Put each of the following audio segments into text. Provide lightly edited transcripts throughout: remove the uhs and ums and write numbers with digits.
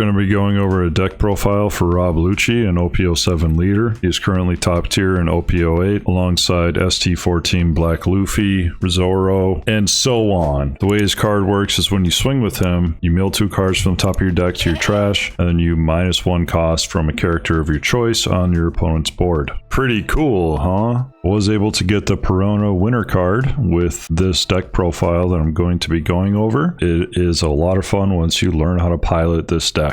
Going to be going over a deck profile for Rob Lucci, an OP07 leader. He is currently top tier in OP08 alongside ST14 Black Luffy, Zoro, and so on. The way his card works is when you swing with him, you mill 2 cards from the top of your deck to your trash, and then you -1 cost from a character of your choice on your opponent's board. Pretty cool, huh? Was able to get the Perona winner card with this deck profile that I'm going to be going over. It is a lot of fun once you learn how to pilot this deck.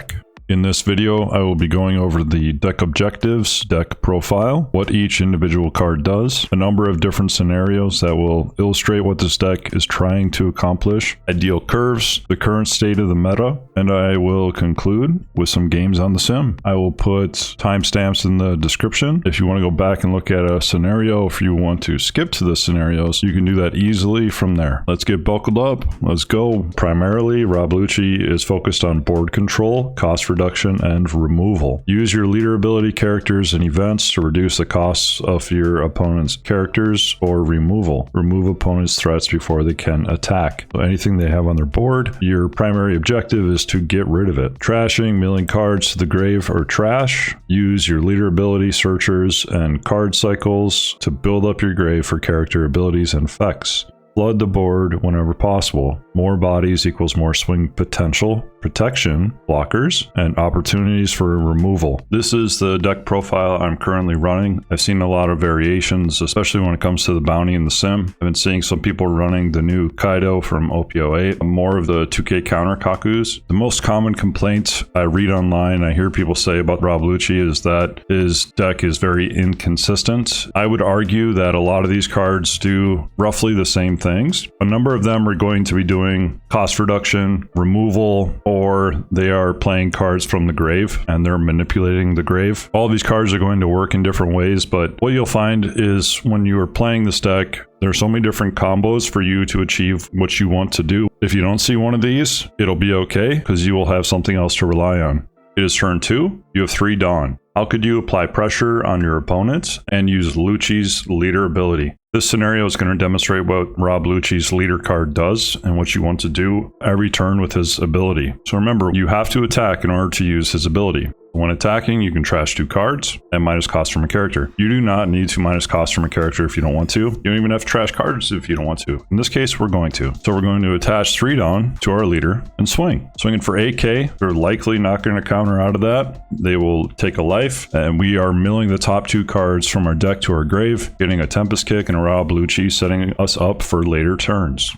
In this video, I will be going over the deck objectives, deck profile, what each individual card does, a number of different scenarios that will illustrate what this deck is trying to accomplish, ideal curves, the current state of the meta, and I will conclude with some games on the sim. I will put timestamps in the description. If you want to go back and look at a scenario, if you want to skip to the scenarios, you can do that easily from there. Let's get buckled up. Let's go. Primarily, Rob Lucci is focused on board control, cost reduction, and removal. Use your leader ability characters and events to reduce the costs of your opponent's characters or removal. Remove opponent's threats before they can attack. So anything they have on their board, your primary objective is to get rid of it. Trashing, milling cards to the grave or trash. Use your leader ability searchers and card cycles to build up your grave for character abilities and effects. Flood the board whenever possible. More bodies equals more swing potential, protection, blockers, and opportunities for removal. This is the deck profile I'm currently running. I've seen a lot of variations, especially when it comes to the bounty in the sim. I've been seeing some people running the new Kaido from OP08, more of the 2K counter Kakus. The most common complaint I read online, I hear people say about Rob Lucci is that his deck is very inconsistent. I would argue that a lot of these cards do roughly the same things. A number of them are going to be doing cost reduction, removal, or they are playing cards from the grave and they're manipulating the grave. All of these cards are going to work in different ways, but what you'll find is when you are playing this deck, there are so many different combos for you to achieve what you want to do. If you don't see one of these, it'll be okay because you will have something else to rely on. It is turn 2. You have 3 Dawn. How could you apply pressure on your opponents and use Lucci's leader ability? This scenario is going to demonstrate what Rob Lucci's leader card does and what you want to do every turn with his ability. So remember, you have to attack in order to use his ability. When attacking, you can trash 2 cards and minus cost from a character. You do not need to minus cost from a character if you don't want to. You don't even have to trash cards if you don't want to. In this case, we're going to. So we're going to attach 3 Dawn to our leader and swing. Swinging for 8k. They're likely not going to counter out of that. They will take a life, and we are milling the top 2 cards from our deck to our grave, getting a Tempest kick and a Rob Lucci, setting us up for later turns.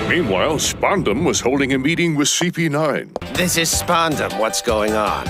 Meanwhile, Spandam was holding a meeting with CP9. This is Spandam. What's going on?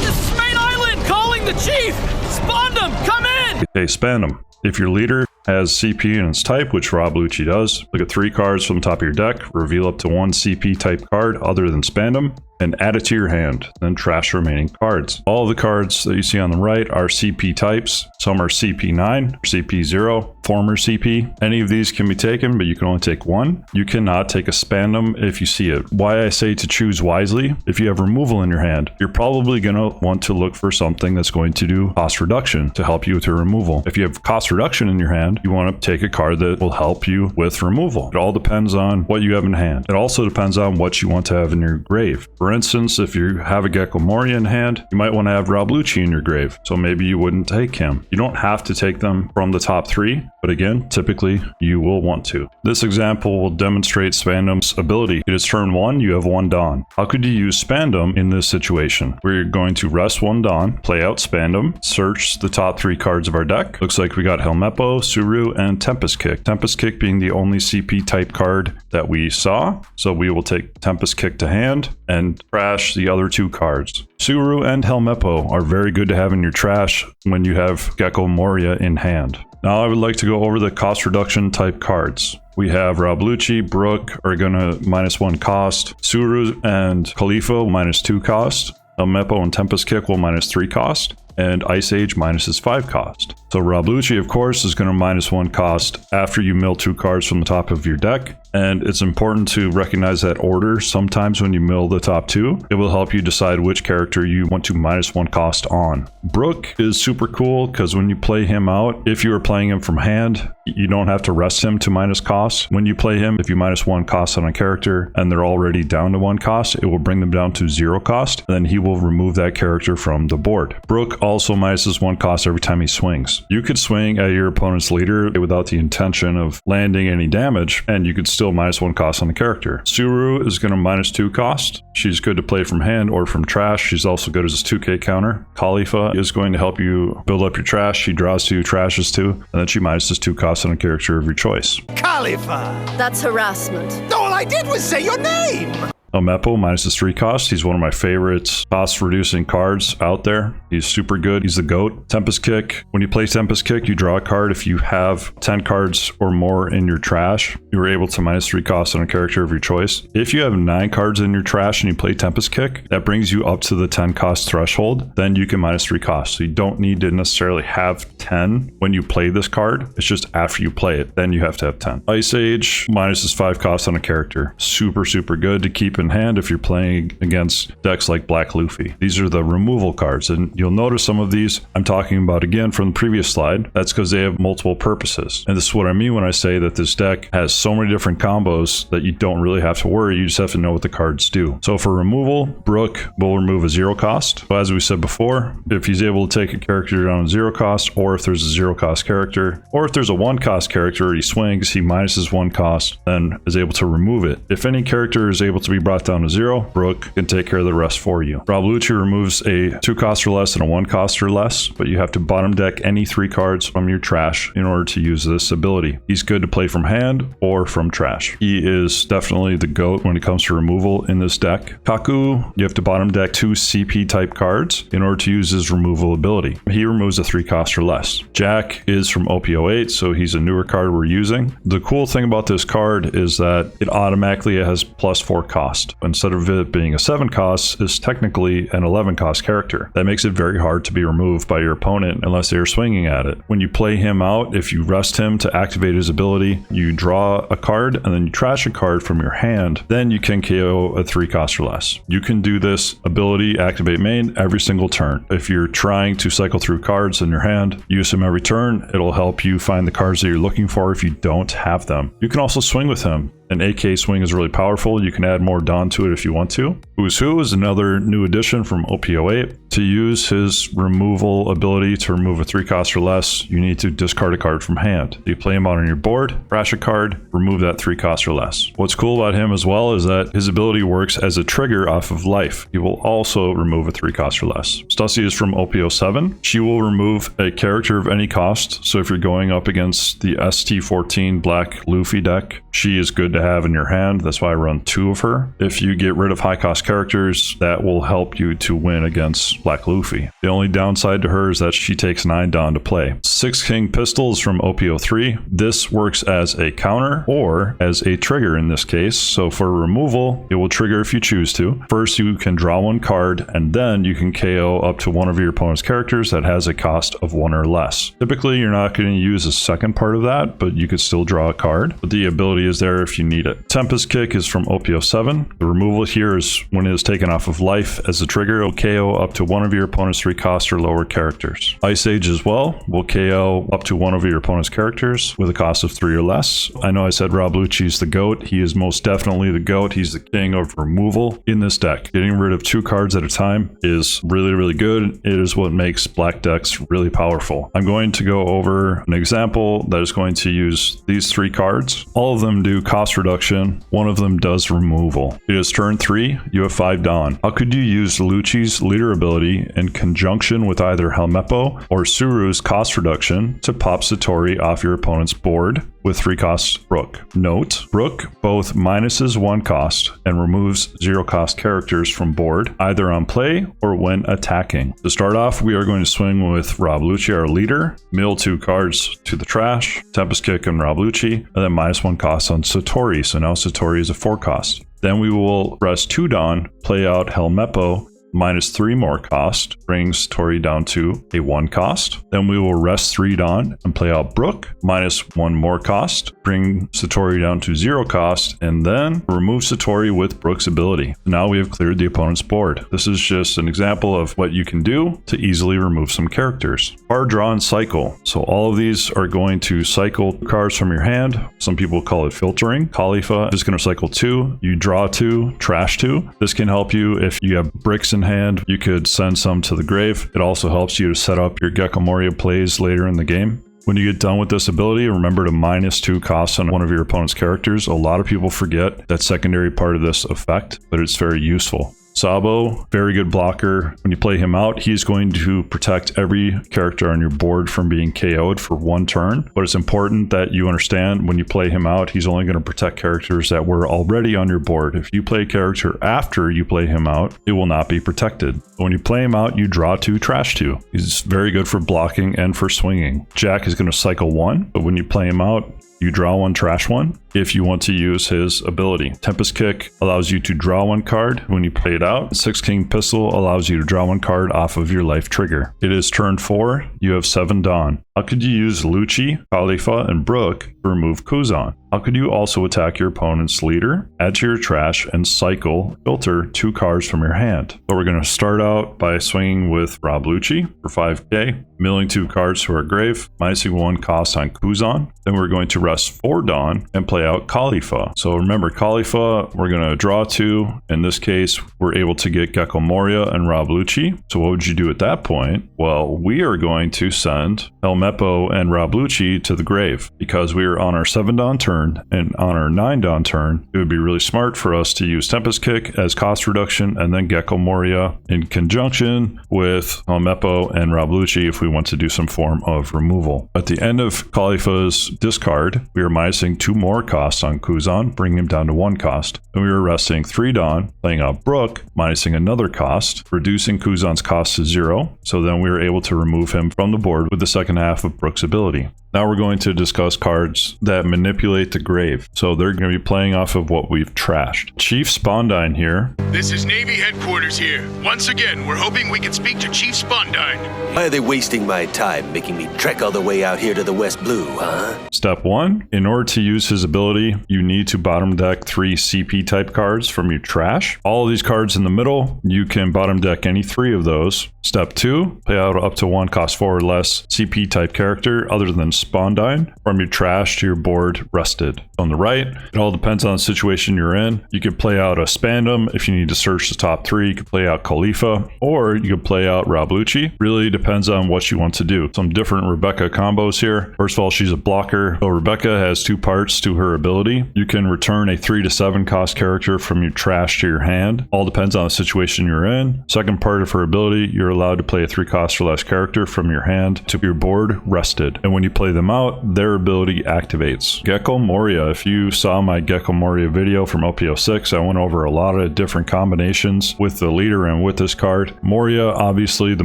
This is Main Island! Calling the chief! Spandam, come in! Okay, Spandam. If your leader has CP in its type, which Rob Lucci does, look at 3 cards from the top of your deck, reveal up to 1 CP type card other than Spandam, and add it to your hand, then trash the remaining cards. All of the cards that you see on the right are CP types. Some are CP9, CP0, former CP. Any of these can be taken, but you can only take 1. You cannot take a Spandam if you see it. Why I say to choose wisely, if you have removal in your hand, you're probably going to want to look for something that's going to do cost reduction to help you with your removal. If you have cost reduction in your hand, you want to take a card that will help you with removal. It all depends on what you have in hand. It also depends on what you want to have in your grave. For instance, if you have a Gecko Moria in hand, you might want to have Rob Lucci in your grave, so maybe you wouldn't take him. You don't have to take them from the top 3, but again, typically you will want to. This example will demonstrate Spandam's ability. It is turn 1, you have 1 Dawn. How could you use Spandam in this situation? We're going to rest 1 Dawn, play out Spandam, search the top 3 cards of our deck. Looks like we got Helmeppo, Tsuru, and Tempest Kick. Tempest Kick being the only CP type card that we saw, so we will take Tempest Kick to hand and trash the other 2 cards. Tsuru and Helmeppo are very good to have in your trash when you have Gecko Moria in hand. Now I would like to go over the cost reduction type cards. We have Rob Lucci, Brook are going to -1 cost. Tsuru and Kalifa will -2 cost. Helmeppo and Tempest Kick will -3 cost. And Ice Age -5 cost. So Rob Lucci, of course, is going to -1 cost after you mill 2 cards from the top of your deck. And it's important to recognize that order. Sometimes when you mill the top 2, it will help you decide which character you want to -1 cost on. Brook is super cool because when you play him out, if you are playing him from hand, you don't have to rest him to minus cost. When you play him, if you -1 cost on a character and they're already down to 1 cost, it will bring them down to 0 cost. And then he will remove that character from the board. Brook also -1 cost every time he swings. You could swing at your opponent's leader without the intention of landing any damage, and you could still -1 cost on the character. Tsuru is going to -2 cost. She's good to play from hand or from trash. She's also good as a 2k counter. Kalifa is going to help you build up your trash. She draws 2, trashes 2, and then she -2 cost on a character of your choice. Kalifa! That's harassment. All I did was say your name! Helmeppo -3 cost. He's one of my favorite cost reducing cards out there. He's super good. He's the GOAT. Tempest Kick. When you play Tempest Kick, you draw a card. If you have 10 cards or more in your trash, you're able to -3 cost on a character of your choice. If you have 9 cards in your trash and you play Tempest Kick, that brings you up to the 10 cost threshold. Then you can -3 cost. So you don't need to necessarily have 10 when you play this card. It's just after you play it, then you have to have 10. Ice Age, -5 cost on a character. Super, super good to keep in hand if you're playing against decks like Black Luffy. These are the removal cards, and you'll notice some of these I'm talking about again from the previous slide. That's because they have multiple purposes. And this is what I mean when I say that this deck has so many different combos that you don't really have to worry. You just have to know what the cards do. So for removal, Brook will remove a 0 cost. But as we said before, if he's able to take a character down to 0 cost, or if there's a 0 cost character, or if there's a 1 cost character, he swings, he -1 cost, then is able to remove it. If any character is able to be brought down to 0, Brook can take care of the rest for you. Rob Lucci removes a 2 cost or less and a 1 cost or less, but you have to bottom deck any 3 cards from your trash in order to use this ability. He's good to play from hand or from trash. He is definitely the GOAT when it comes to removal in this deck. Kaku, you have to bottom deck 2 CP type cards in order to use his removal ability. He removes a 3 cost or less. Jack is from OPO8, so he's a newer card we're using. The cool thing about this card is that it automatically has +4 cost. Instead of it being a 7 cost, is technically an 11 cost character. That makes it very hard to be removed by your opponent unless they're swinging at it. When you play him out, if you rest him to activate his ability, you draw a card and then you trash a card from your hand, then you can KO a 3 cost or less. You can do this ability activate main every single turn. If you're trying to cycle through cards in your hand, use him every turn. It'll help you find the cards that you're looking for if you don't have them. You can also swing with him. An AK swing is really powerful. You can add more Dawn to it if you want to. Who's Who is another new addition from OPO8. To use his removal ability to remove a 3 cost or less, you need to discard a card from hand. You play him out on your board, trash a card, remove that 3 cost or less. What's cool about him as well is that his ability works as a trigger off of life. He will also remove a 3 cost or less. Stussy is from OPO7. She will remove a character of any cost. So if you're going up against the ST14 Black Luffy deck, she is good to have in your hand. That's why I run 2 of her. If you get rid of high cost characters, that will help you to win against Black Luffy. The only downside to her is that she takes 9 Dawn to play. 6 King Pistols from OPO3. This works as a counter or as a trigger in this case. So for removal, it will trigger if you choose to. First, you can draw 1 card and then you can KO up to one of your opponent's characters that has a cost of 1 or less. Typically, you're not going to use the second part of that, but you could still draw a card. But the ability is there if you need it. Tempest Kick is from OPO7. The removal here is when it is taken off of life as a trigger, it will KO up to one of your opponent's 3 cost or lower characters. Ice Age as well will KO up to one of your opponent's characters with a cost of 3 or less. I know I said Rob Lucci is the GOAT. He is most definitely the GOAT. He's the king of removal in this deck. Getting rid of 2 cards at a time is really, really good. It is what makes black decks really powerful. I'm going to go over an example that is going to use these 3 cards. All of them do cost reduction. One of them does removal. It is turn 3. You have 5 Dawn. How could you use Lucci's leader ability in conjunction with either Helmeppo or Tsuru's cost reduction to pop Satori off your opponent's board with 3 costs Brook? Note, Brook both minuses 1 cost and removes 0 cost characters from board, either on play or when attacking. To start off, we are going to swing with Rob Lucci, our leader, mill 2 cards to the trash, Tempest Kick and Rob Lucci, and then -1 cost on Satori. So now Satori is a 4 cost. Then we will rest 2 Dawn, play out Helmeppo, minus 3 more cost, brings Satori down to a 1 cost. Then we will rest 3 Dawn and play out Brook, minus 1 more cost, bring Satori down to 0 cost, and then remove Satori with Brook's ability. Now we have cleared the opponent's board. This is just an example of what you can do to easily remove some characters. Card draw and cycle. So all of these are going to cycle cards from your hand. Some people call it filtering. Kalifa is going to cycle 2. You draw 2, trash 2. This can help you if you have bricks in hand. You could send some to the grave. It also helps you to set up your Gecko Moria plays later in the game. When you get done with this ability, remember to minus 2 costs on one of your opponent's characters. A lot of people forget that secondary part of this effect, but it's very useful. Sabo, very good blocker. When you play him out, he's going to protect every character on your board from being KO'd for 1 turn. But it's important that you understand when you play him out, he's only going to protect characters that were already on your board. If you play a character after you play him out, it will not be protected. When you play him out, you draw 2, trash 2. He's very good for blocking and for swinging. Jack is going to cycle 1, but when you play him out, you draw 1, trash 1 if you want to use his ability. Tempest Kick allows you to draw 1 card when you play it out. 6 King Pistol allows you to draw 1 card off of your life trigger. It is turn 4. You have 7 Dawn. How could you use Lucci, Kalifa, and Brook to remove Kuzan? How could you also attack your opponent's leader, add to your trash, and cycle, filter 2 cards from your hand? So we're going to start out by swinging with Rob Lucci for 5k, milling 2 cards to our grave, minusing 1 cost on Kuzan. Then we're going to rest 4 Dawn and play out Kalifa. So remember, Kalifa, we're going to draw 2. In this case, we're able to get Gecko Moria and Rob Lucci. So what would you do at that point? Well, we are going to send Helmeppo and Rob Lucci to the grave because we are on our 7 Dawn turn. And on our 9 Dawn turn, it would be really smart for us to use Tempest Kick as cost reduction and then Gecko Moria in conjunction with Helmeppo and Rob Lucci if we want to do some form of removal. At the end of Kalifa's discard, we are minusing 2 more costs on Kuzan, bringing him down to 1 cost. And we are resting 3 Dawn, playing out Brook, minusing another cost, reducing Kuzan's cost to 0. So then we are able to remove him from the board with the second half of Brook's ability. Now we're going to discuss cards that manipulate the grave. So they're going to be playing off of what we've trashed. Chief Spandine here. This is Navy headquarters here. Once again, we're hoping we can speak to Chief Spandine. Why are they wasting my time, making me trek all the way out here to the West Blue, huh? Step 1. In order to use his ability, you need to bottom deck 3 CP type cards from your trash. All of these cards in the middle, you can bottom deck any 3 of those. Step 2. Play out up to 1 cost 4 or less CP type character other than Spandine from your trash to your board rested. On the right, it all depends on the situation you're in. You could play out a Spandam if you need to search the top 3. You could play out Kalifa, or you could play out Rob Lucci. Really depends on what you want to do. Some different Rebecca combos here. First of all, she's a blocker. So Rebecca has 2 parts to her ability. You can return a 3 to 7 cost character from your trash to your hand. All depends on the situation you're in. Second part of her ability, you're allowed to play a 3 cost or less character from your hand to your board rested. And when you play them out, their ability activates. Gecko Moria. If you saw my Gecko Moria video from OPO6, I went over a lot of different combinations with the leader and with this card. Moria, obviously, the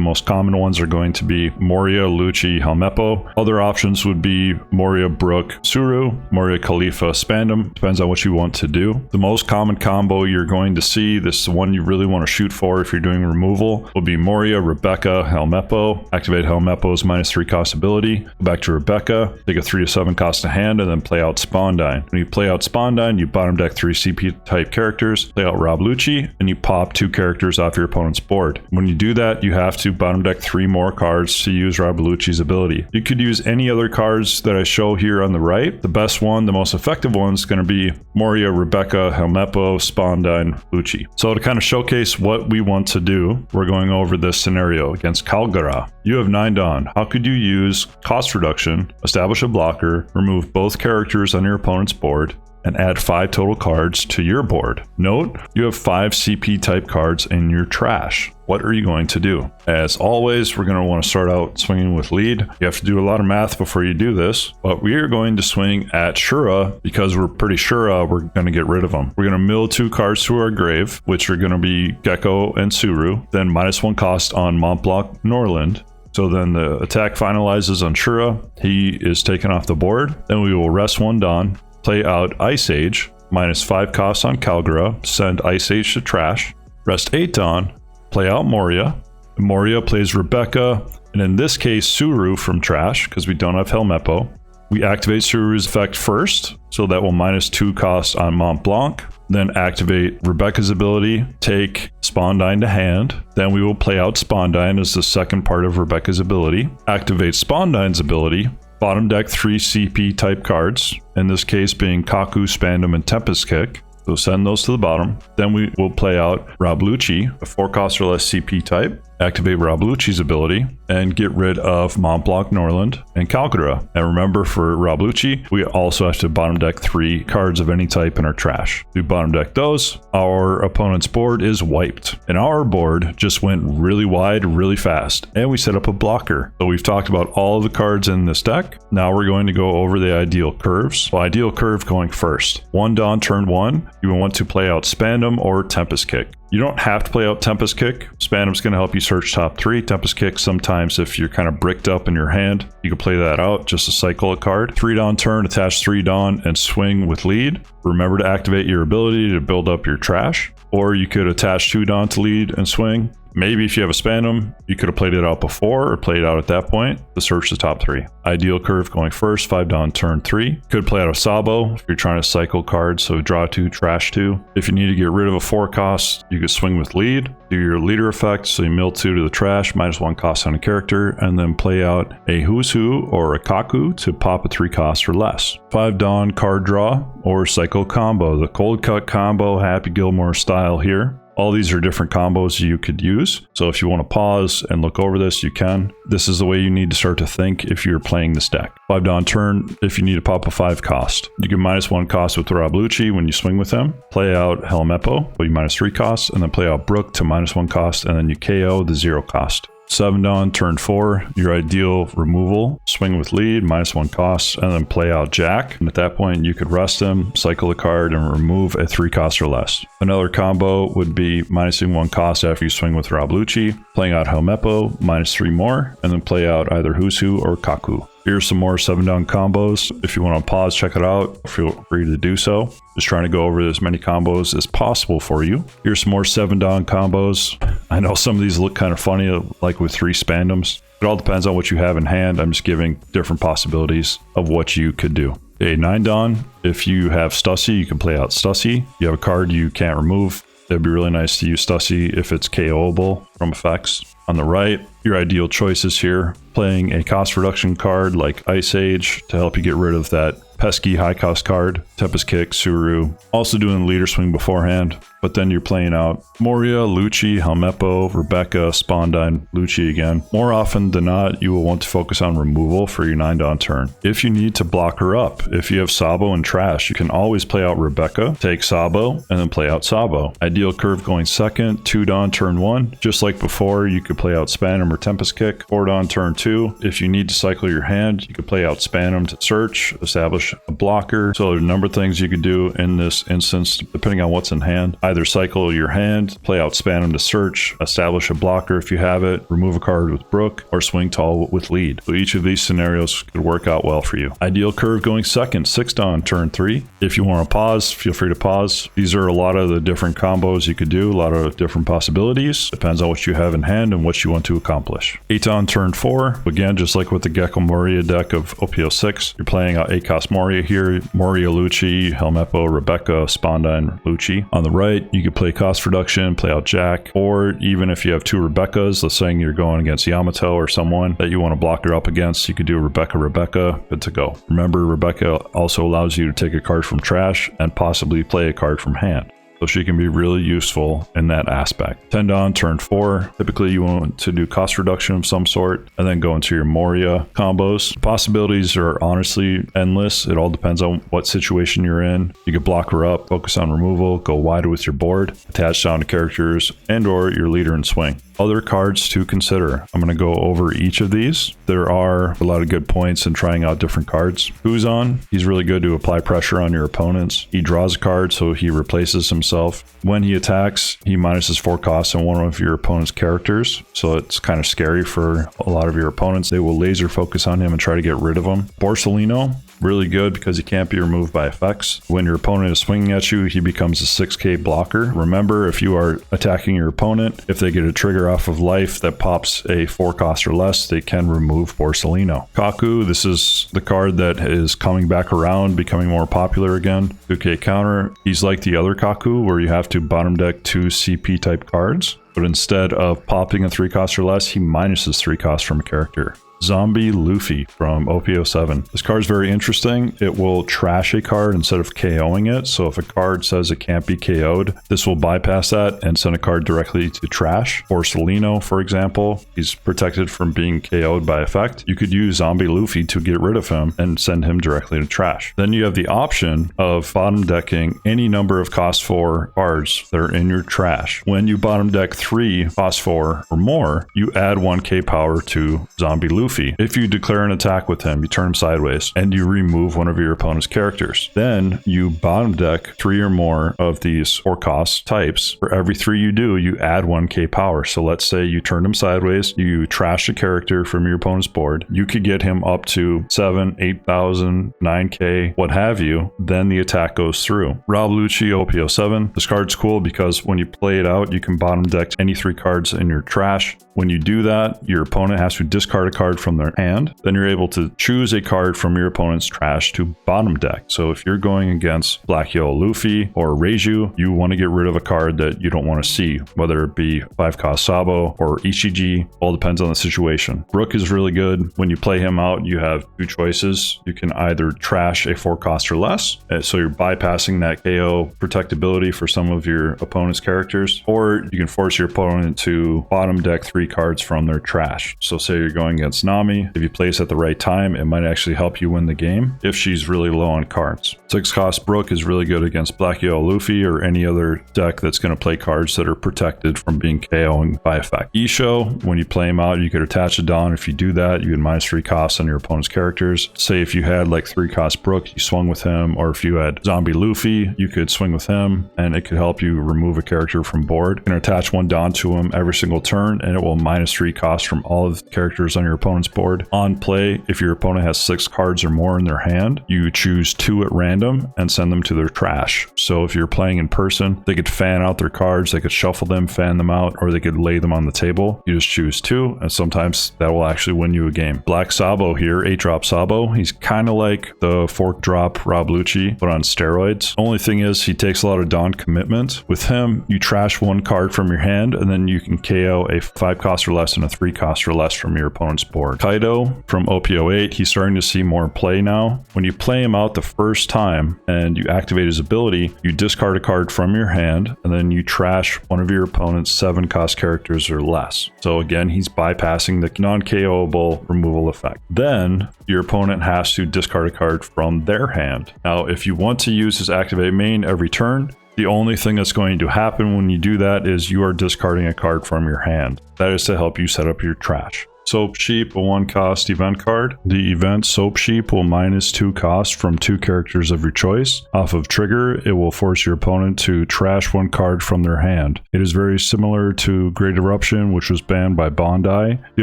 most common ones are going to be Moria, Lucci, Helmeppo. Other options would be Moria, Brook, Tsuru, Moria, Kalifa, Spandam. Depends on what you want to do. The most common combo you're going to see, this is the one you really want to shoot for if you're doing removal, will be Moria, Rebecca, Helmeppo. Activate Helmeppo's -3 cost ability. Go back to Rebecca, take a 3 to 7 cost to hand, and then play out Spandine. When you play out Spandine, you bottom deck 3 CP type characters, play out Rob Lucci, and you pop 2 characters off your opponent's board. When you do that, you have to bottom deck 3 more cards to use Rob Lucci's ability. You could use any other cards that I show here on the right. The best one, the most effective one, is going to be Moria, Rebecca, Helmeppo, Spandine, Lucci. So to kind of showcase what we want to do, we're going over this scenario against Kalgara. You have 9 Dawn. How could you use cost reduction, establish a blocker, remove both characters on your opponent's board, and add 5 total cards to your board? Note, you have 5 CP type cards in your trash. What are you going to do? As always, we're going to want to start out swinging with lead. You have to do a lot of math before you do this, but we are going to swing at Shura because we're pretty sure we're going to get rid of them. We're going to mill 2 cards to our grave, which are going to be Gecko and Tsuru, then -1 cost on Mont Blanc Norland. So then the attack finalizes on Shura. He is taken off the board. Then we will rest 1 Dawn, play out Ice Age, -5 costs on Kalgara, send Ice Age to trash, rest 8 Dawn, play out Moria. Moria plays Rebecca, and in this case, Tsuru from trash, because we don't have Helmeppo. We activate Tsuru's effect first, so that will -2 cost on Mont Blanc. Then activate Rebecca's ability, take Spandine to hand. Then we will play out Spandine as the second part of Rebecca's ability. Activate Spandine's ability, bottom deck 3 CP type cards, in this case being Kaku, Spandam, and Tempest Kick. So send those to the bottom. Then we will play out Rob Lucci, a 4 cost or less CP type. Activate Rob Lucci's ability and get rid of Mont Blanc, Norland, and Kalgara. And remember, for Rob Lucci, we also have to bottom deck 3 cards of any type in our trash. We bottom deck those, our opponent's board is wiped. And our board just went really wide, really fast. And we set up a blocker. So we've talked about all of the cards in this deck. Now we're going to go over the ideal curves. So ideal curve going first. 1 Dawn, turn 1, you will want to play out Spandam or Tempest Kick. You don't have to play out Tempest Kick. Spandam's going to help you search top 3. Tempest Kick, sometimes if you're kind of bricked up in your hand, you can play that out just to cycle a card. 3 Dawn turn, attach 3 Dawn, and swing with lead. Remember to activate your ability to build up your trash. Or you could attach 2 Dawn to lead and swing. Maybe if you have a Spandam, you could have played it out before or played it out at that point to search the top 3. Ideal curve going first, 5 Dawn turn 3. Could play out of Sabo if you're trying to cycle cards, so draw 2, trash 2. If you need to get rid of a 4 cost, you could swing with lead, do your leader effect, so you mill 2 to the trash, -1 cost on a character, and then play out a Who's Who or a Kaku to pop a 3 cost or less. 5 Dawn card draw or cycle combo, the cold cut combo, Happy Gilmore style here. All these are different combos you could use. So if you want to pause and look over this, you can. This is the way you need to start to think if you're playing this deck. 5 Dawn turn, if you need to pop a 5 cost. You can -1 cost with Rob Lucci when you swing with him. Play out Helmeppo, but you -3 costs, and then play out Brook to -1 cost, and then you KO the 0 cost. 7 Dawn, turn 4, your ideal removal, swing with lead, -1 cost, and then play out Jack. And at that point, you could rest him, cycle the card, and remove a 3 cost or less. Another combo would be -1 cost after you swing with Rob Lucci, playing out Helmeppo, -3 more, and then play out either Who's Who or Kaku. Here's some more 7 Dawn combos. If you want to pause, check it out, feel free to do so. Just trying to go over as many combos as possible for you. Here's some more 7 Dawn combos. I know some of these look kind of funny, like with 3 Spandams. It all depends on what you have in hand. I'm just giving different possibilities of what you could do. Okay, 9 Dawn. If you have Stussy, you can play out Stussy. You have a card you can't remove. It'd be really nice to use Stussy if it's KO'able from effects. On the right, your ideal choices here. Playing a cost reduction card like Ice Age to help you get rid of that pesky high cost card. Tempest Kick, Tsuru. Also doing the leader swing beforehand. But then you're playing out Moria, Lucci, Helmeppo, Rebecca, Spandine, Lucci again. More often than not, you will want to focus on removal for your 9 Dawn turn. If you need to block her up, if you have Sabo and trash, you can always play out Rebecca, take Sabo, and then play out Sabo. Ideal curve going second, 2 Dawn turn 1. Just like before, you could play out Spandam or Tempest Kick. 4 Dawn turn 2. If you need to cycle your hand, you could play out Spandam to search, establish a blocker. So there's a number of things you could do in this instance, depending on what's in hand. Either cycle your hand, play out Spandam to search, establish a blocker if you have it, remove a card with Brook, or swing tall with lead. So each of these scenarios could work out well for you. Ideal curve going second, 6 Dawn turn 3. If you want to pause, feel free to pause. These are a lot of the different combos you could do, a lot of different possibilities. Depends on what you have in hand and what you want to accomplish. 8 Dawn turn 4. Again, just like with the Gecko Moria deck of OPO6, you're playing out 8 cost Moria here. Moria, Lucci, Helmeppo, Rebecca, Spandine, Lucci. On the right, you could play cost reduction, play out Jack, or even if you have 2 Rebeccas, let's say you're going against Yamato or someone that you want to block her up against, you could do Rebecca, good to go. Remember, Rebecca also allows you to take a card from trash and possibly play a card from hand. So she can be really useful in that aspect. 10 Dawn, turn 4. Typically you want to do cost reduction of some sort and then go into your Moria combos. Possibilities are honestly endless. It all depends on what situation you're in. You could block her up, focus on removal, go wider with your board, attach down to characters, and or your leader and swing. Other cards to consider. I'm going to go over each of these. There are a lot of good points in trying out different cards. Kuzan, he's really good to apply pressure on your opponents. He draws a card, so he replaces himself. When he attacks, he minuses 4 costs on one of your opponent's characters, so it's kind of scary for a lot of your opponents. They will laser focus on him and try to get rid of him. Borsalino, really good because he can't be removed by effects. When your opponent is swinging at you, he becomes a 6k blocker. Remember, if you are attacking your opponent, if they get a trigger off of life that pops a 4 cost or less, they can remove Borsalino. Kaku, this is the card that is coming back around, becoming more popular again. 2k counter. He's like the other Kaku where you have to bottom deck 2 CP type cards, but instead of popping a 3 cost or less, he minuses 3 costs from a character. Zombie Luffy from OPO7. This card is very interesting. It will trash a card instead of KOing it. So if a card says it can't be KO'd, this will bypass that and send a card directly to trash. Borsalino, for example, he's protected from being KO'd by effect. You could use Zombie Luffy to get rid of him and send him directly to trash. Then you have the option of bottom decking any number of cost 4 cards that are in your trash. When you bottom deck 3 cost 4 or more, you add 1k power to Zombie Luffy. If you declare an attack with him, you turn him sideways and you remove one of your opponent's characters. Then you bottom deck 3 or more of these 4 cost types. For every 3 you do, you add 1k power. So let's say you turn him sideways, you trash a character from your opponent's board. You could get him up to 7, 8,000, 9k, what have you. Then the attack goes through. Rob Lucci, OPO7. This card's cool because when you play it out, you can bottom deck any 3 cards in your trash. When you do that, your opponent has to discard a card from their hand. Then you're able to choose a card from your opponent's trash to bottom deck. So if you're going against Black Yellow Luffy or Reiju, you want to get rid of a card that you don't want to see, whether it be 5 cost Sabo or Issho. All depends on the situation. Brook is really good. When you play him out, you have 2 choices. You can either trash a 4 cost or less, so you're bypassing that KO protectability for some of your opponent's characters, or you can force your opponent to bottom deck 3 cards from their trash. So say you're going against Nami, if you place at the right time, it might actually help you win the game if she's really low on cards. 6 cost Brook is really good against Black Yellow Luffy or any other deck that's going to play cards that are protected from being KOing by effect. Issho, when you play him out, you could attach a Dawn. If you do that, you can minus 3 costs on your opponent's characters. Say if you had like 3 cost Brook, you swung with him, or if you had Zombie Luffy, you could swing with him and it could help you remove a character from board. You can attach 1 Dawn to him every single turn and it will minus 3 costs from all of the characters on your opponent's board. On play, if your opponent has 6 cards or more in their hand, you choose 2 at random and send them to their trash. So if you're playing in person, they could fan out their cards, they could shuffle them, fan them out, or they could lay them on the table. You just choose 2, and sometimes that will actually win you a game. Black Sabo here, 8-drop Sabo. He's kind of like the fork drop Rob Lucci, but on steroids. Only thing is, he takes a lot of Dawn commitment. With him, you trash 1 card from your hand, and then you can KO a 5 cost or less and a 3 cost or less from your opponent's board. Kaido from OPO8, he's starting to see more play now. When you play him out the first time and you activate his ability, you discard a card from your hand and then you trash one of your opponent's 7 cost characters or less. So again, he's bypassing the non-KOable removal effect. Then your opponent has to discard a card from their hand. Now, if you want to use his activate main every turn, the only thing that's going to happen when you do that is you are discarding a card from your hand. That is to help you set up your trash. Soap Sheep, a 1 cost event card. The event Soap Sheep will minus 2 cost from 2 characters of your choice. Off of trigger, it will force your opponent to trash 1 card from their hand. It is very similar to Great Eruption, which was banned by Bondi. The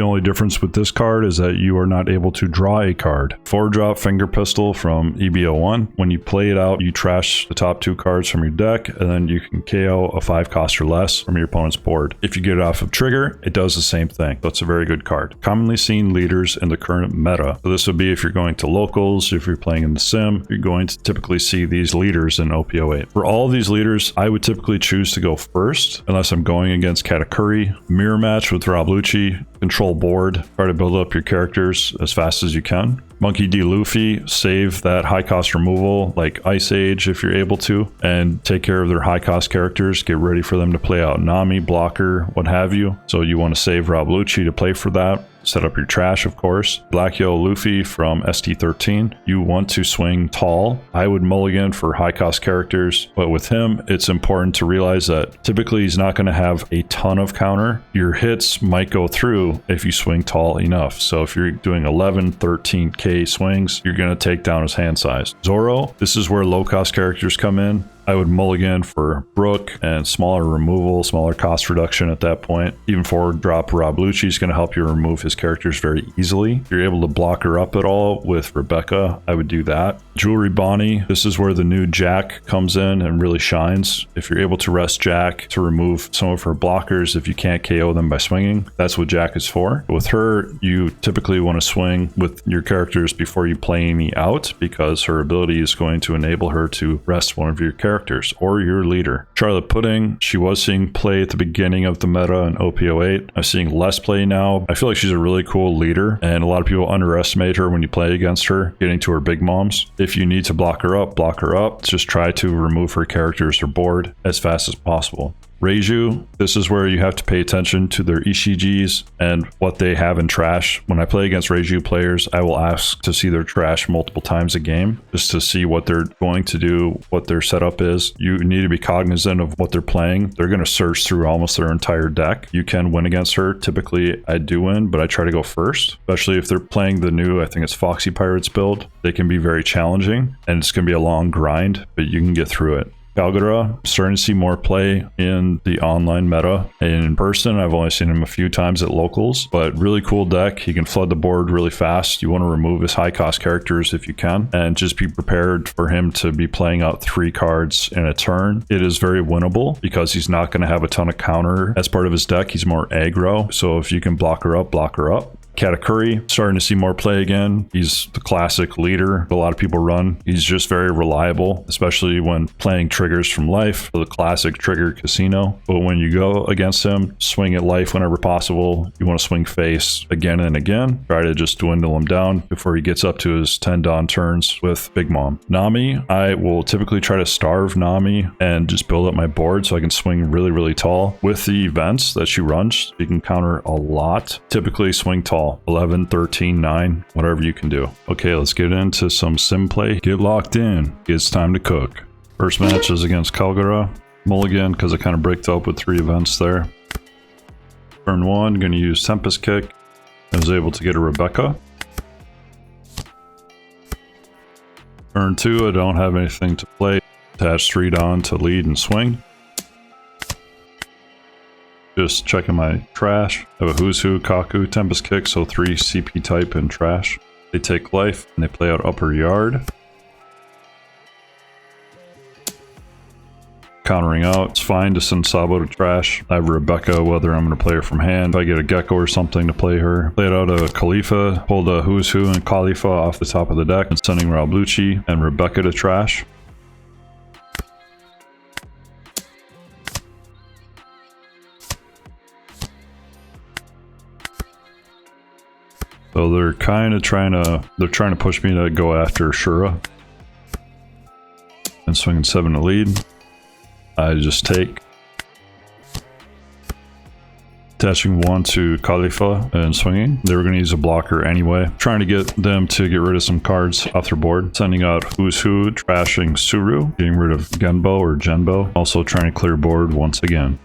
only difference with this card is that you are not able to draw a card. 4-drop Finger Pistol from EBO1. When you play it out, you trash the top 2 cards from your deck, and then you can KO a 5 cost or less from your opponent's board. If you get it off of trigger, it does the same thing. So it's a very good card. Commonly seen leaders in the current meta. So this would be if you're going to locals, if you're playing in the sim, you're going to typically see these leaders in OPO8. For all of these leaders, I would typically choose to go first, unless I'm going against Katakuri. Mirror match with Rob Lucci, control board, try to build up your characters as fast as you can. Monkey D. Luffy, save that high cost removal like Ice Age if you're able to, and take care of their high cost characters. Get ready for them to play out Nami, blocker, what have you. So you want to save Rob Lucci to play for that. Set up your trash, of course. Black Yellow Luffy from ST13. You want to swing tall. I would mulligan for high cost characters, but with him, it's important to realize that typically he's not going to have a ton of counter. Your hits might go through if you swing tall enough. So if you're doing 11, 13k swings, you're going to take down his hand size. Zoro, this is where low cost characters come in. I would mulligan for Brook and smaller removal, smaller cost reduction at that point. Even 4-drop Rob Lucci is going to help you remove his characters very easily. If you're able to block her up at all with Rebecca, I would do that. Jewelry Bonnie, this is where the new Jack comes in and really shines. If you're able to rest Jack to remove some of her blockers, if you can't KO them by swinging, that's what Jack is for. With her, you typically want to swing with your characters before you play any out, because her ability is going to enable her to rest one of your characters or your leader. Charlotte Pudding, she was seeing play at the beginning of the meta in OPO8. I'm seeing less play now. I feel like she's a really cool leader, and a lot of people underestimate her when you play against her, getting to her big moms. If you need to block her up, block her up. Just try to remove her characters or board as fast as possible. Reiju, this is where you have to pay attention to their Ishijis and what they have in trash. When I play against Reiju players, I will ask to see their trash multiple times a game, just to see what they're going to do, what their setup is. You need to be cognizant of what they're playing. They're going to search through almost their entire deck. You can win against her. Typically, I do win, but I try to go first, especially if they're playing the new, I think it's Foxy Pirates build. They can be very challenging, and it's going to be a long grind, but you can get through it. Kalgara, starting to see more play in the online meta. In person, I've only seen him a few times at locals, but really cool deck. He can flood the board really fast. You want to remove his high cost characters if you can, and just be prepared for him to be playing out 3 cards in a turn. It is very winnable because he's not going to have a ton of counter as part of his deck. He's more aggro, so if you can block her up, block her up. Katakuri, starting to see more play again. He's the classic leader a lot of people run. He's just very reliable, especially when playing triggers from life, the classic trigger casino. But when you go against him, swing at life whenever possible. You want to swing face again and again. Try to just dwindle him down before he gets up to his 10 Dawn turns with Big Mom. Nami, I will typically try to starve Nami and just build up my board so I can swing really, really tall. With the events that she runs, you can counter a lot. Typically swing tall. 11, 13, 9, whatever you can do. Okay, let's get into some sim play. Get locked in. It's time to cook. First match is against Kalgara. Mulligan, because I kind of braked up with 3 events there. Turn 1, going to use Tempest kick. I was able to get a Rebecca. Turn 2, I don't have anything to play. Attach 3 Dawn to lead and swing. Just checking my trash. I have a Who's Who, Kaku, Tempest kick, so 3 CP type and trash. They take life and they play out upper yard. Countering out, it's fine to send Sabo to trash. I have Rebecca, whether I'm going to play her from hand. If I get a Gecko or something to play her. Played out a Kalifa, pulled a Who's Who and Kalifa off the top of the deck, and sending Rob Lucci and Rebecca to trash. So they're kind of trying to push me to go after Shura. And swinging 7 to lead. I just take. Attaching 1 to Kalifa and swinging. They were going to use a blocker anyway. Trying to get them to get rid of some cards off their board. Sending out Who's Who, trashing Tsuru. Getting rid of Genbo or Genbo. Also trying to clear board once again.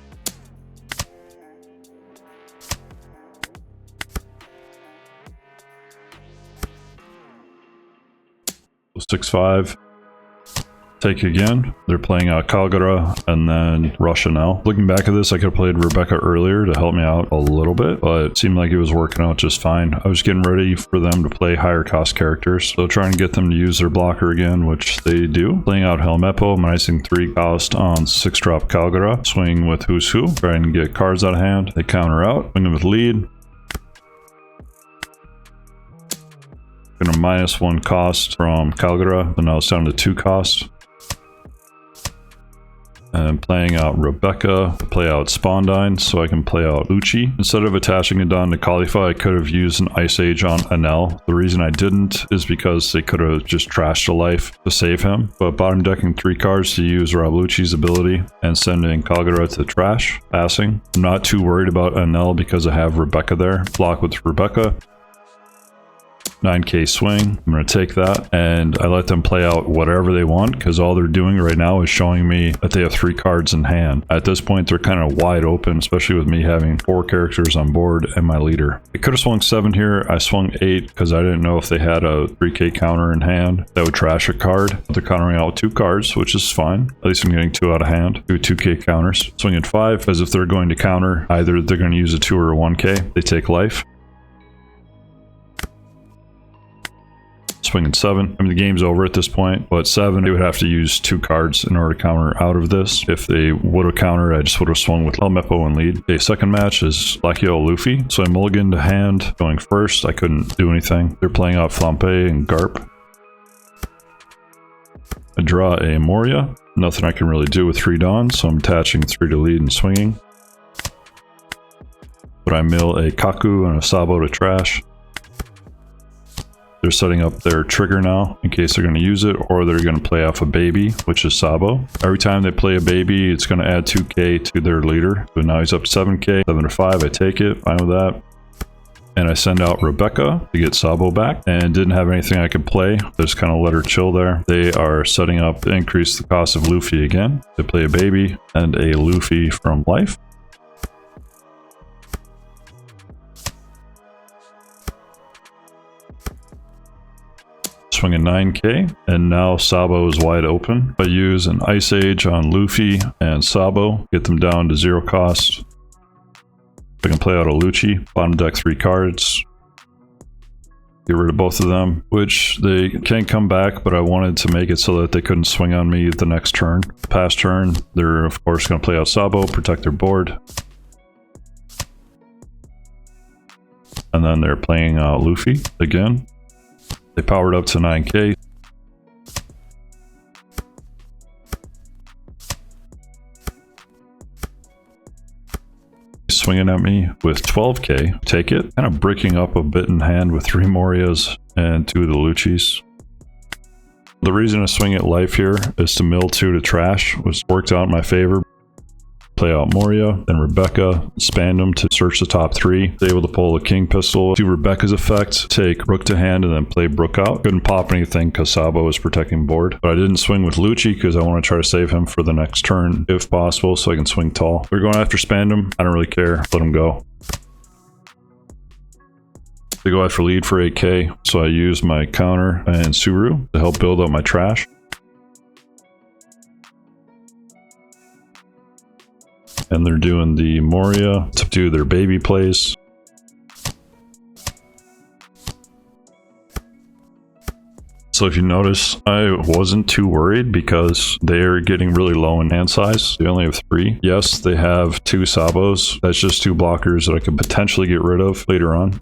6-5. Take again. They're playing out Kalgara and then Russia now. Looking back at this, I could have played Rebecca earlier to help me out a little bit, but it seemed like it was working out just fine. I was getting ready for them to play higher cost characters, so trying to get them to use their blocker again, which they do. Playing out Helmeppo, minusing 3 cost on 6-drop Kalgara. Swinging with Who's Who, trying to get cards out of hand. They counter out. Swinging with lead. Gonna -1 cost from Kalgara, but now it's down to 2 cost. And playing out Rebecca to play out Spandine so I can play out Lucci. Instead of attaching it down to Kalifa, I could have used an Ice Age on Enel. The reason I didn't is because they could have just trashed a life to save him. But bottom decking 3 cards to use Rob Lucci's ability and sending Kalgara to trash, passing. I'm not too worried about Enel because I have Rebecca there. Block with Rebecca. 9k swing. I'm going to take that and I let them play out whatever they want because all they're doing right now is showing me that they have 3 cards in hand. At this point, they're kind of wide open, especially with me having 4 characters on board and my leader. I could have swung 7 here. I swung 8 because I didn't know if they had a 3k counter in hand that would trash a card. They're countering out with 2 cards, which is fine. At least I'm getting 2 out of hand. 2k counters. Swinging 5 because if they're going to counter, either they're going to use a 2 or a 1k. They take life. Swinging 7. I mean, the game's over at this point, but 7, they would have to use 2 cards in order to counter out of this. If they would have countered, I just would have swung with Helmeppo and lead. Okay, second match is BY Luffy. So I mulliganed to hand going first. I couldn't do anything. They're playing out Flampe and Garp. I draw a Moria. Nothing I can really do with 3 Dawns, so I'm attaching 3 to lead and swinging. But I mill a Kaku and a Sabo to trash. They're setting up their trigger now in case they're going to use it, or they're going to play off a baby, which is Sabo. Every time they play a baby, it's going to add 2k to their leader. So now he's up to 7k, 7 to 5. I take it, fine with that. And I send out Rebecca to get Sabo back, and didn't have anything I could play. Just kind of let her chill there. They are setting up to increase the cost of Luffy again. They play a baby and a Luffy from life. Swinging 9k, and now Sabo is wide open. I use an Ice Age on Luffy and Sabo, get them down to 0 cost. I can play out a Lucci, bottom deck 3 cards, get rid of both of them, which they can come back, but I wanted to make it so that they couldn't swing on me the next turn. Past turn, they're of course going to play out Sabo, protect their board. And then they're playing Luffy again. They powered up to 9k. Swinging at me with 12k. Take it. Kind of breaking up a bit in hand with 3 Morias and 2 of the Luccis. The reason I swing at life here is to mill 2 to trash, which worked out in my favor. Play out Moria, then Rebecca, Spandam to search the top 3. Able to pull a King Pistol, do Rebecca's effect, take Brook to hand, and then play Brook out. Couldn't pop anything because Sabo was protecting board. But I didn't swing with Lucci because I want to try to save him for the next turn if possible so I can swing tall. They're going after Spandam. I don't really care. Let them go. They go after lead for 8k, so I use my counter and Tsuru to help build up my trash. And they're doing the Moria to do their baby plays. So if you notice, I wasn't too worried because they're getting really low in hand size. They only have 3. Yes, they have 2 Sabos. That's just 2 blockers that I could potentially get rid of later on.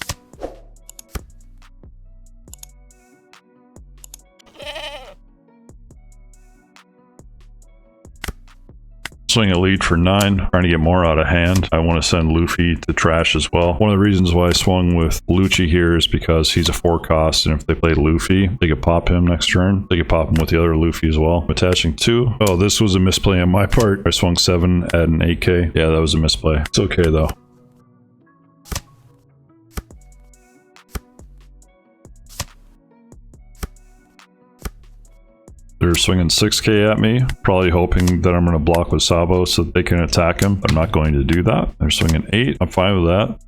Swing a lead for 9, trying to get more out of hand. I want to send Luffy to trash as well. One of the reasons why I swung with Lucci here is because he's a 4 cost, and if they play Luffy, they could pop him next turn. They could pop him with the other Luffy as well. I'm attaching 2. Oh, this was a misplay on my part. I swung 7 at an 8k. Yeah, that was a misplay. It's okay though. They're swinging 6k at me, probably hoping that I'm going to block with Sabo so that they can attack him. I'm not going to do that. They're swinging 8. I'm fine with that.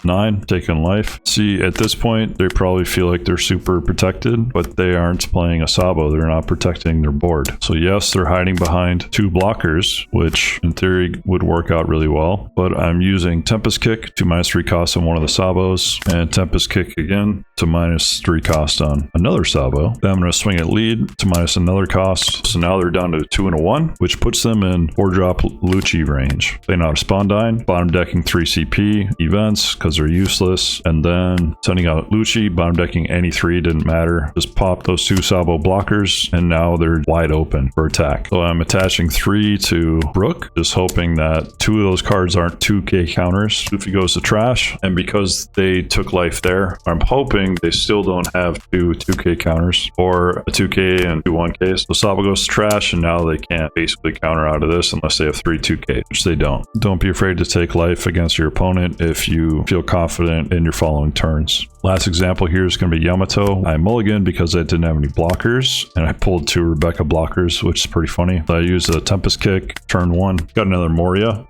9, taking life. See, at this point, they probably feel like they're super protected, but they aren't playing a Sabo. They're not protecting their board. So yes, they're hiding behind 2 blockers, which in theory would work out really well. But I'm using Tempest Kick to -3 cost on one of the Sabos, and Tempest Kick again to -3 cost on another Sabo. Then I'm going to swing at lead to minus another cost. So now they're down to 2 and a 1, which puts them in 4-drop Lucci range. Playing out a Spandine, bottom decking 3 CP events because they're useless, and then sending out Lucci, bottom decking any 3, didn't matter. Just pop those 2 Sabo blockers, and now they're wide open for attack. So I'm attaching 3 to Brook, just hoping that 2 of those cards aren't 2k counters. Luffy goes to trash, and because they took life there, I'm hoping swing, they still don't have two 2k counters or a 2k and two 1ks. So Sabo goes to trash, and now they can't basically counter out of this unless they have three 2k, which they don't. Don't be afraid to take life against your opponent if you feel confident in your following turns. Last example here is going to be Yamato. I mulliganed because I didn't have any blockers, and I pulled two Rebecca blockers, which is pretty funny. I used a Tempest kick, turn 1, got another Moria,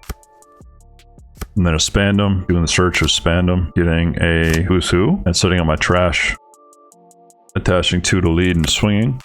and then a Spandam, doing the search of Spandam, getting a Who's Who, and setting up my trash, attaching 2 to lead and swinging.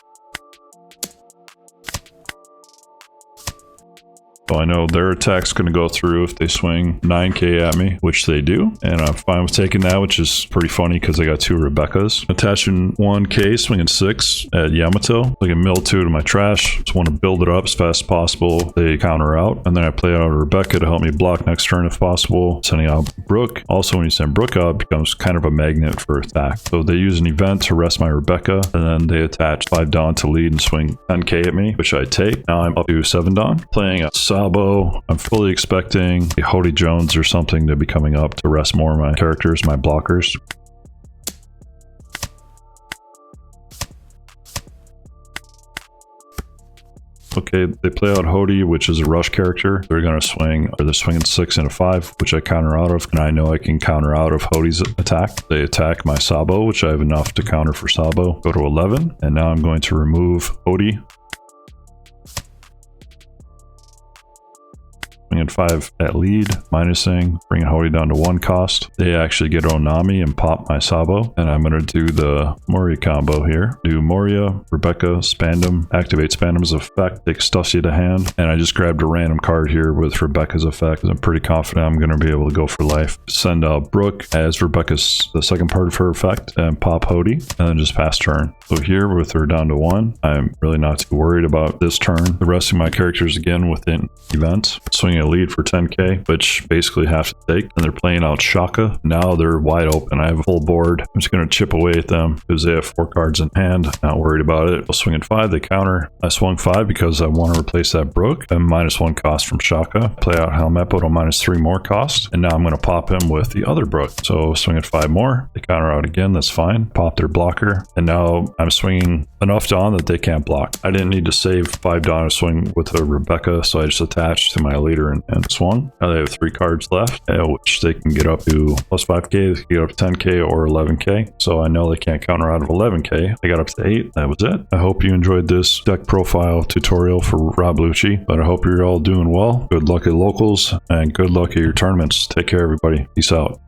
So I know their attack's going to go through if they swing 9k at me, which they do, and I'm fine with taking that, which is pretty funny because I got 2 Rebeccas. Attaching 1k, swinging 6 at Yamato. I can mill 2 to my trash. Just want to build it up as fast as possible. They counter out, and then I play out a Rebecca to help me block next turn if possible. Sending out Brook. Also, when you send Brook out, it becomes kind of a magnet for attack. So they use an event to rest my Rebecca, and then they attach 5 Dawn to lead and swing 10k at me, which I take. Now I'm up to 7 Dawn. Playing a Sabo. I'm fully expecting a Hody Jones or something to be coming up to rest more of my characters, my blockers. Okay, they play out Hody, which is a rush character. They're going to swing, or they're swinging 6 and a 5, which I counter out of, and I know I can counter out of Hody's attack. They attack my Sabo, which I have enough to counter for Sabo. Go to 11, and now I'm going to remove Hody. Swinging 5 at lead, minusing, bringing Hody down to 1 cost. They actually get Onami and pop my Sabo, and I'm going to do the Moria combo here. Do Moria, Rebecca, Spandam, activate Spandam's effect, take Stussy to hand, and I just grabbed a random card here with Rebecca's effect. I'm pretty confident I'm going to be able to go for life. Send out Brook as Rebecca's the second part of her effect, and pop Hody, and then just pass turn. So here, with her down to 1, I'm really not too worried about this turn. The rest of my characters again within events. Swinging a lead for 10k, which basically have to take, and they're playing out Shaka. Now they're wide open. I have a full board. I'm just going to chip away at them because they have 4 cards in hand. Not worried about it. I'll swing at 5. They counter. I swung 5 because I want to replace that Brook. And -1 cost from Shaka. Play out Helmeppo to -3 more cost, and now I'm going to pop him with the other Brook. So swing at 5 more. They counter out again. That's fine. Pop their blocker, and now I'm swinging enough Dawn that they can't block. I didn't need to save 5 Dawn to swing with a Rebecca, so I just attached to my leader and swung. Now they have 3 cards left, which they can get up to plus 5k, they can get up to 10k or 11k. So I know they can't counter out of 11k. I got up to 8. That was it. I hope you enjoyed this deck profile tutorial for Rob Lucci, but I hope you're all doing well. Good luck at locals and good luck at your tournaments. Take care, everybody. Peace out.